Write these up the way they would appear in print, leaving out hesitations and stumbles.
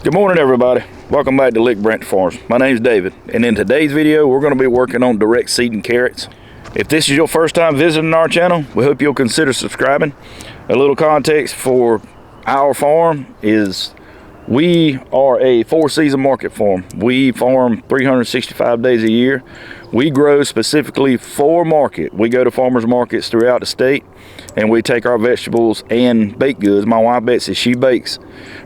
Good morning, everybody. Welcome back to Lick Branch Farms. My name's David, and in today's video, we're going to be working on direct seeding carrots. If this is your first time visiting our channel, we hope you'll consider subscribing. A little context for our farm is we are a 4-season market farm. We farm 365 days a year. We grow specifically for market. We go to farmers markets throughout the state, and we take our vegetables and baked goods. My wife Betsy, she bakes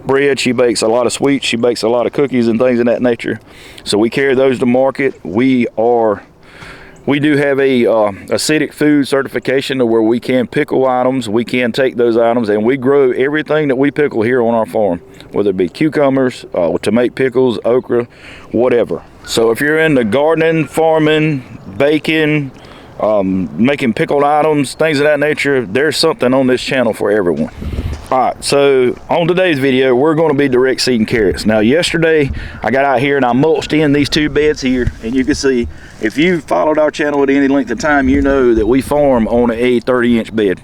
bread, she bakes a lot of sweets, she bakes a lot of cookies and things of that nature. So we carry those to market. We do have a acidic food certification to where we can pickle items. We can take those items and we grow everything that we pickle here on our farm, whether it be cucumbers, to make pickles, okra, whatever. So if you're into gardening, farming, baking, making pickled items, things of that nature, there's something on this channel for everyone. All right, so on today's video, we're going to be direct seeding carrots. Now, yesterday I got out here and I mulched in these two beds here, and you can see, if you followed our channel at any length of time, you know that we farm on a 30-inch bed.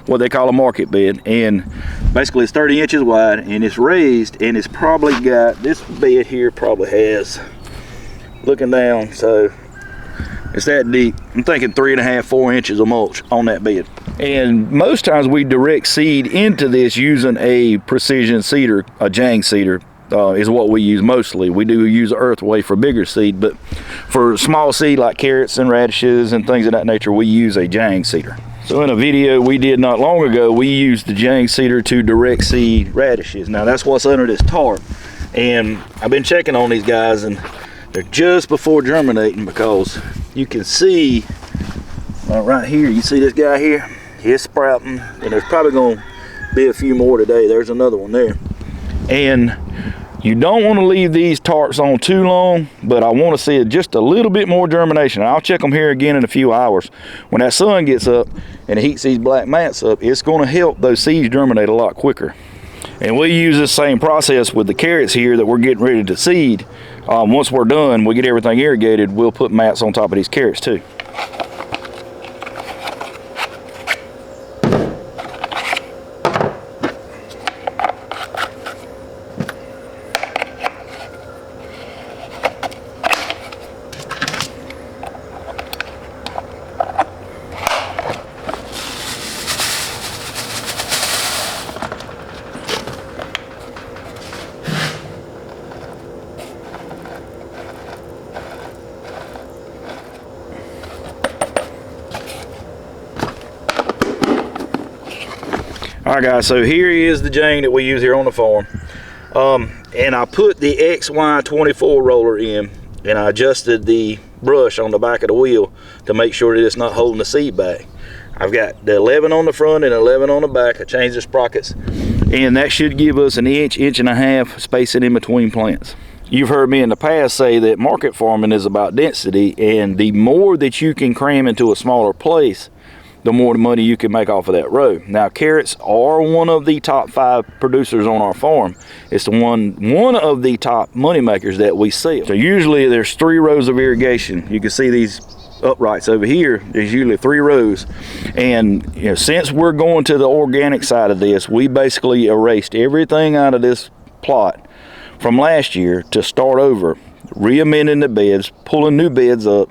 What they call a market bed, and basically it's 30 inches wide and it's raised, and it's probably got, this bed here probably has, looking down, so it's that deep. I'm thinking 3.5, 4 inches of mulch on that bed. And most times we direct seed into this using a precision seeder, a Jang seeder is what we use mostly. We do use earthway for bigger seed, but for small seed like carrots and radishes and things of that nature, we use a Jang seeder. So in a video we did not long ago, we used the Jang seeder to direct seed radishes. Now that's what's under this tarp. And I've been checking on these guys, and they're just before germinating, because you can see right here, you see this guy here, he's sprouting, and there's probably going to be a few more today. There's another one there. And you don't want to leave these tarps on too long, but I want to see just a little bit more germination. I'll check them here again in a few hours. When that sun gets up and it heats these black mats up, it's going to help those seeds germinate a lot quicker. And we use this same process with the carrots here that we're getting ready to seed. Once we're done, we get everything irrigated, we'll put mats on top of these carrots too. All right, guys, so here is the Jang that we use here on the farm. And I put the XY24 roller in, and I adjusted the brush on the back of the wheel to make sure that it's not holding the seed back. I've got the 11 on the front and 11 on the back. I changed the sprockets, and that should give us an inch, inch and a half spacing in between plants. You've heard me in the past say that market farming is about density, and the more that you can cram into a smaller place, the more money you can make off of that row. Now, carrots are one of the top 5 producers on our farm. It's the one of the top money makers that we sell. So usually there's 3 rows of irrigation. You can see these uprights over here. There's usually 3 rows. And you know, since we're going to the organic side of this, we basically erased everything out of this plot from last year to start over, re-amending the beds, pulling new beds up.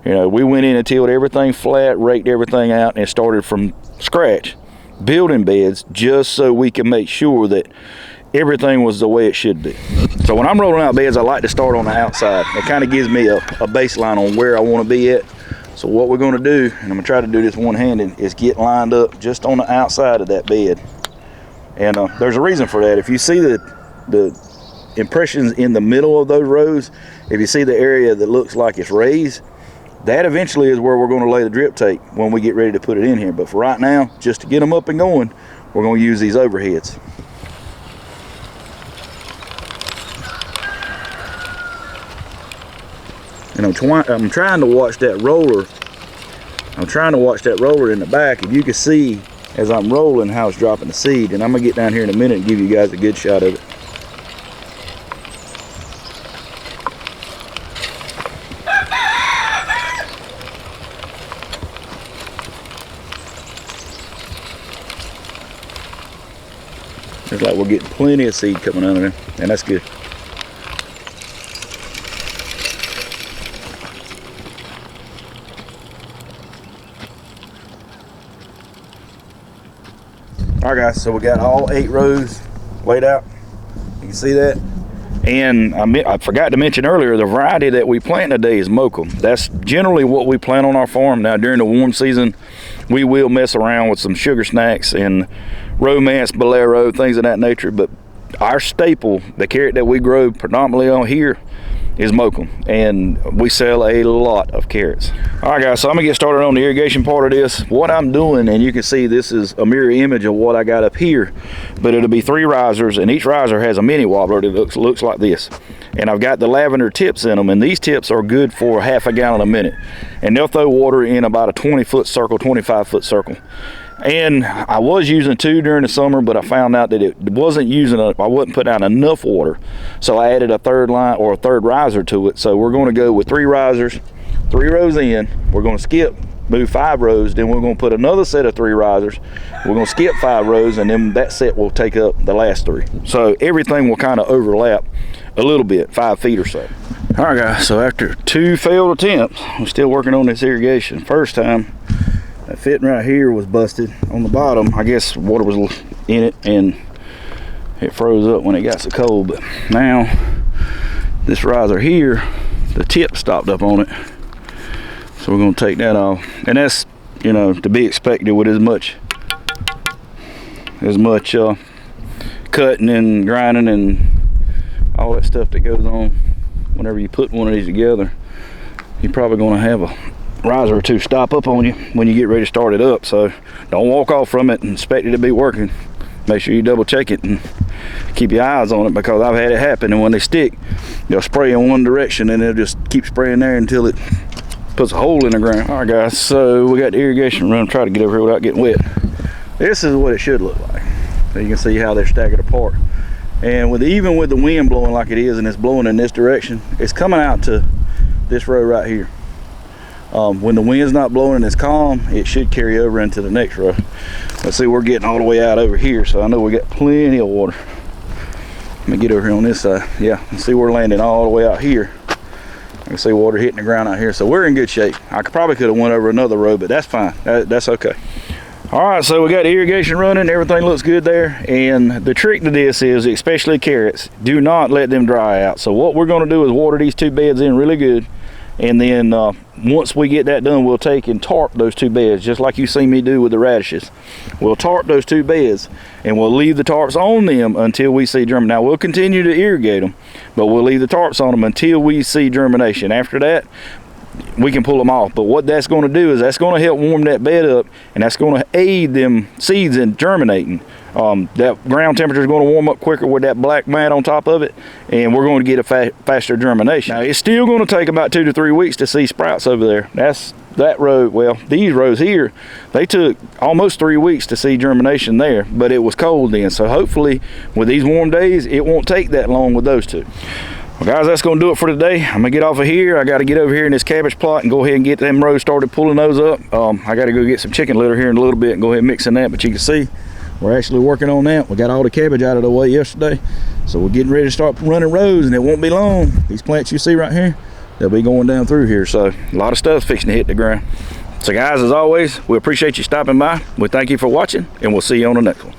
You know, we went in and tilled everything flat, raked everything out, and started from scratch, building beds just so we can make sure that everything was the way it should be. So when I'm rolling out beds, I like to start on the outside. It kind of gives me a baseline on where I want to be at. So what we're going to do, and I'm going to try to do this one-handed, is get lined up just on the outside of that bed. And there's a reason for that. If you see the impressions in the middle of those rows, if you see the area that looks like it's raised, that eventually is where we're going to lay the drip tape when we get ready to put it in here. But for right now, just to get them up and going, we're going to use these overheads. And I'm trying to watch that roller. I'm trying to watch that roller in the back, and you can see as I'm rolling how it's dropping the seed. And I'm going to get down here in a minute and give you guys a good shot of it. Looks like we're getting plenty of seed coming out of there, and that's good. All right, guys, so we got all 8 rows laid out. You can see that. And I forgot to mention earlier, the variety that we plant today is mocha. That's generally what we plant on our farm. Now, during the warm season, we will mess around with some sugar snacks and romance, bolero, things of that nature. But our staple, the carrot that we grow predominantly on here, is mocha, and we sell a lot of carrots. All right, guys, so I'm gonna get started on the irrigation part of this. What I'm doing, and you can see this is a mirror image of what I got up here, but it'll be 3 risers, and each riser has a mini wobbler that looks like this. And I've got the lavender tips in them, and these tips are good for half a gallon a minute, and they'll throw water in about a 20-foot circle, 25-foot circle. And I was using 2 during the summer, but I found out that it wasn't I wasn't putting out enough water. So I added a 3rd line or a 3rd riser to it. So we're going to go with 3 risers, 3 rows in. We're going to move 5 rows. Then we're going to put another set of 3 risers. We're going to skip 5 rows, and then that set will take up the last 3. So everything will kind of overlap a little bit, 5 feet or so. All right, guys, so after 2 failed attempts, I'm still working on this irrigation. First time, that fitting right here was busted on the bottom. I guess water was in it and it froze up when it got so cold. But now this riser here, the tip stopped up on it. So we're gonna take that off. And that's, you know, to be expected with as much cutting and grinding and all that stuff that goes on. Whenever you put one of these together, you're probably gonna have a riser or 2 stop up on you when you get ready to start it up. So don't walk off from it and expect it to be working. Make sure you double check it and keep your eyes on it, because I've had it happen, and when they stick, they'll spray in one direction and they'll just keep spraying there until it puts a hole in the ground. All right, guys, so we got the irrigation run. Try to get over here without getting wet. This is what it should look like. So you can see how they're staggered apart, and even with the wind blowing like it is and it's blowing in this direction, it's coming out to this row right here. When the wind's not blowing and it's calm, it should carry over into the next row. Let's see, we're getting all the way out over here, so I know we got plenty of water. Let me get over here on this side. Yeah, see, we're landing all the way out here. I can see water hitting the ground out here, so we're in good shape. I probably could have went over another row, but that's fine. That's okay. All right, so we got the irrigation running. Everything looks good there. And the trick to this is, especially carrots, do not let them dry out. So what we're going to do is water these 2 beds in really good. And then once we get that done, we'll take and tarp those 2 beds, just like you see me do with the radishes. We'll tarp those 2 beds, and we'll leave the tarps on them until we see germination. Now, we'll continue to irrigate them, but we'll leave the tarps on them until we see germination. After that, we can pull them off. But what that's going to do is that's going to help warm that bed up, and that's going to aid them seeds in germinating. That ground temperature is going to warm up quicker with that black mat on top of it, and we're going to get a faster germination. Now, it's still going to take about 2 to 3 weeks to see sprouts over there. That row, well, these rows here, they took almost 3 weeks to see germination there, but it was cold then. So hopefully with these warm days, it won't take that long with those 2. Well, guys, that's going to do it for today. I'm going to get off of here. I got to get over here in this cabbage plot and go ahead and get them rows started pulling those up. I got to go get some chicken litter here in a little bit and go ahead and mix in that, but you can see we're actually working on that. We got all the cabbage out of the way yesterday, so we're getting ready to start running rows, and it won't be long. These plants you see right here, they'll be going down through here, so a lot of stuff fixing to hit the ground. So guys, as always, we appreciate you stopping by. We thank you for watching, and we'll see you on the next one.